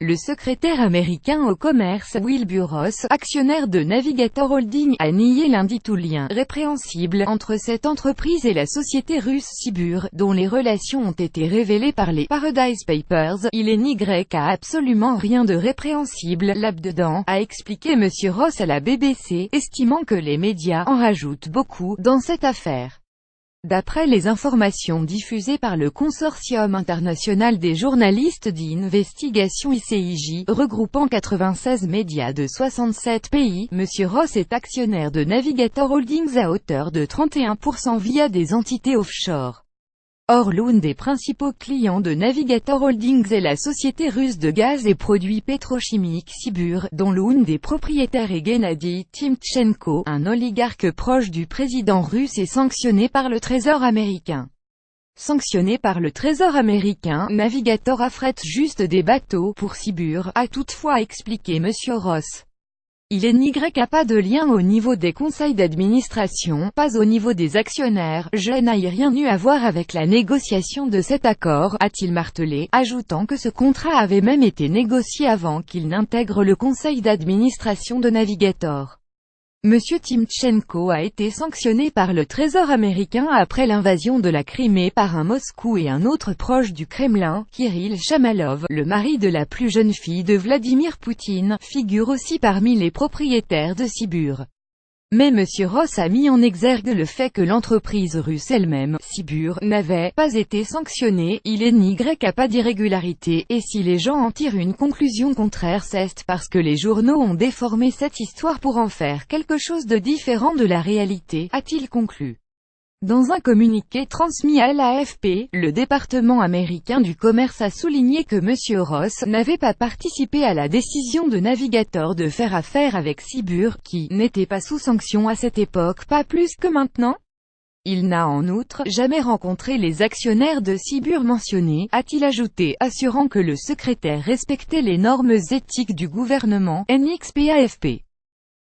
Le secrétaire américain au commerce, Wilbur Ross, actionnaire de Navigator Holdings, a nié lundi tout lien répréhensible entre cette entreprise et la société russe Sibur, dont les relations ont été révélées par les Paradise Papers. Il n'y a absolument rien de répréhensible là-dedans, a expliqué M. Ross à la BBC, estimant que les médias en rajoutent beaucoup dans cette affaire. D'après les informations diffusées par le Consortium international des journalistes d'investigation ICIJ, regroupant 96 médias de 67 pays, M. Ross est actionnaire de Navigator Holdings à hauteur de 31% via des entités offshore. Or l'un des principaux clients de Navigator Holdings est la société russe de gaz et produits pétrochimiques Sibur, dont l'un des propriétaires est Gennady Timchenko, un oligarque proche du président russe et sanctionné par le Trésor américain. Sanctionné par le Trésor américain, Navigator affrète juste des bateaux pour Sibur, a toutefois expliqué M. Ross. Il n'y a pas de lien au niveau des conseils d'administration, pas au niveau des actionnaires, je n'ai rien eu à voir avec la négociation de cet accord, a-t-il martelé, ajoutant que ce contrat avait même été négocié avant qu'il n'intègre le conseil d'administration de Navigator. M. Timchenko a été sanctionné par le Trésor américain après l'invasion de la Crimée par un Moscou et un autre proche du Kremlin, Kirill Shamalov, le mari de la plus jeune fille de Vladimir Poutine, figure aussi parmi les propriétaires de Sibur. Mais M. Ross a mis en exergue le fait que l'entreprise russe elle-même, Sibur, n'avait pas été sanctionnée. Il n'y a pas d'irrégularité, et si les gens en tirent une conclusion contraire, c'est parce que les journaux ont déformé cette histoire pour en faire quelque chose de différent de la réalité, a-t-il conclu. Dans un communiqué transmis à l'AFP, le département américain du commerce a souligné que M. Ross n'avait pas participé à la décision de Navigator de faire affaire avec Sibur, qui n'était pas sous sanction à cette époque, pas plus que maintenant. Il n'a en outre jamais rencontré les actionnaires de Sibur mentionnés, a-t-il ajouté, assurant que le secrétaire respectait les normes éthiques du gouvernement. NXP AFP.